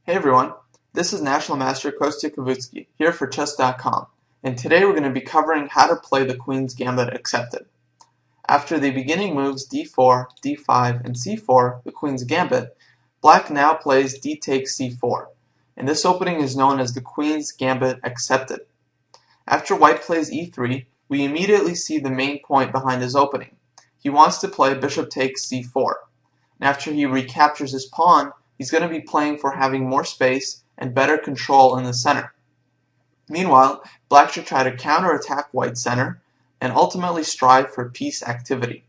Hey everyone, this is National Master Kostya Kavutsky here for chess.com, and today we're going to be covering how to play the Queen's Gambit accepted. After the beginning moves d4, d5, and c4, the Queen's Gambit, Black now plays d takes c4, and this opening is known as the Queen's Gambit accepted. After White plays e3, we immediately see the main point behind his opening. He wants to play bishop takes c4, and after he recaptures his pawn, he's going to be playing for having more space and better control in the center. Meanwhile, Black should try to counterattack White's center and ultimately strive for piece activity.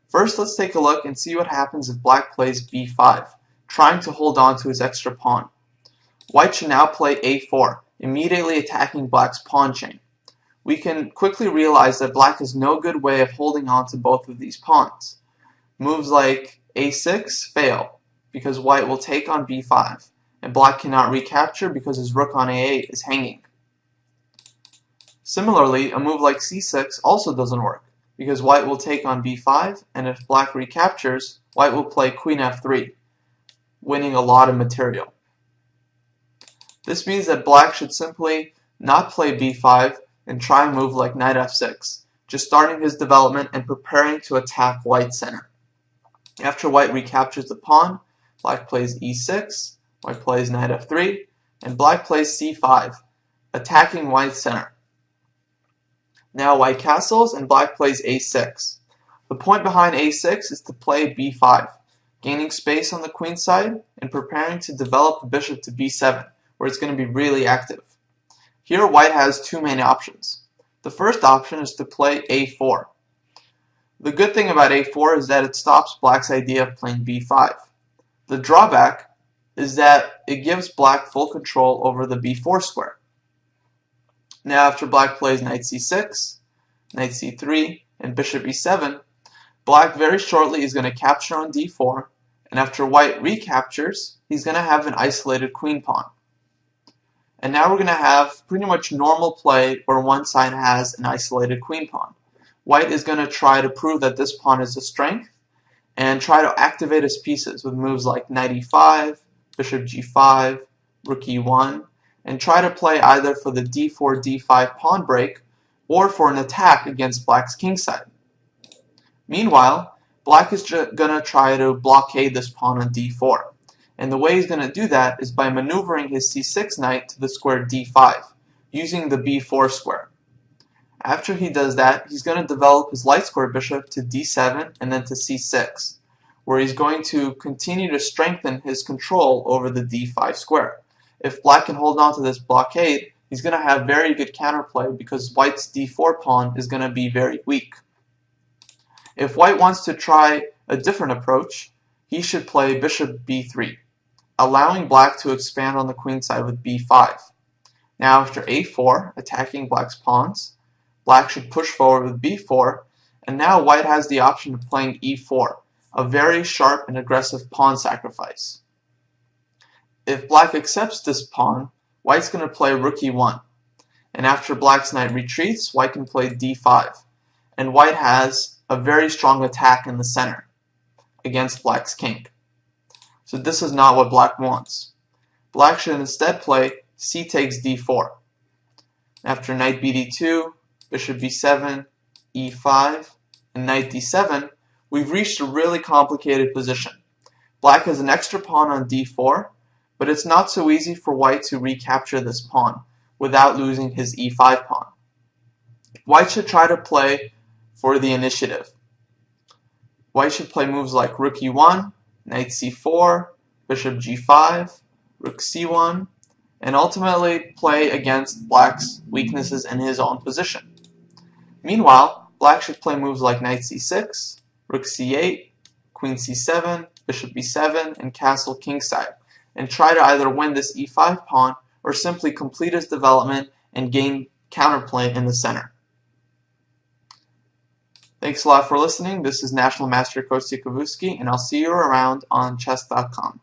First, let's take a look and see what happens if Black plays b5, trying to hold on to his extra pawn. White should now play a4, immediately attacking Black's pawn chain. We can quickly realize that Black has no good way of holding on to both of these pawns. Moves like a6 fail, because White will take on b5, and Black cannot recapture because his rook on a8 is hanging. Similarly, a move like c6 also doesn't work, because White will take on b5, and if Black recaptures, White will play queen f3, winning a lot of material. This means that Black should simply not play b5 and try a move like knight f6, just starting his development and preparing to attack White's center. After White recaptures the pawn, Black plays e6, White plays knight f3, and Black plays c5, attacking White's center. Now White castles and Black plays a6. The point behind a6 is to play b5, gaining space on the queen's side and preparing to develop the bishop to b7, where it's going to be really active. Here White has two main options. The first option is to play a4. The good thing about a4 is that it stops Black's idea of playing b5. The drawback is that it gives Black full control over the b4 square. Now after Black plays knight c6, knight c3, and bishop e7, Black very shortly is going to capture on d4, and after White recaptures, he's going to have an isolated queen pawn. And now we're going to have pretty much normal play where one side has an isolated queen pawn. White is going to try to prove that this pawn is a strength, and try to activate his pieces with moves like knight e5, bishop g5, rook e1, and try to play either for the d4, d5 pawn break or for an attack against Black's kingside. Meanwhile, Black is going to try to blockade this pawn on d4, and the way he's going to do that is by maneuvering his c6 knight to the square d5, using the b4 square. After he does that, he's going to develop his light square bishop to d7 and then to c6, where he's going to continue to strengthen his control over the d5 square. If Black can hold on to this blockade, he's going to have very good counterplay because White's d4 pawn is going to be very weak. If White wants to try a different approach, he should play bishop b3, allowing Black to expand on the queen side with b5. Now after a4, attacking Black's pawns, Black should push forward with b4, and now White has the option of playing e4, a very sharp and aggressive pawn sacrifice. If Black accepts this pawn, White's going to play rook e1, and after Black's knight retreats, White can play d5, and White has a very strong attack in the center against Black's king. So this is not what Black wants. Black should instead play c takes d4. After knight bd2, bishop b7, e5, and knight d7, we've reached a really complicated position. Black has an extra pawn on d4, but it's not so easy for White to recapture this pawn without losing his e5 pawn. White should try to play for the initiative. White should play moves like rook e1, knight c4, bishop g5, rook c1, and ultimately play against Black's weaknesses in his own position. Meanwhile, Black should play moves like knight c6, rook c8, queen c7, bishop b7, and castle kingside, and try to either win this e5 pawn or simply complete his development and gain counterplay in the center. Thanks a lot for listening. This is National Master Kostya Kavutsky, and I'll see you around on chess.com.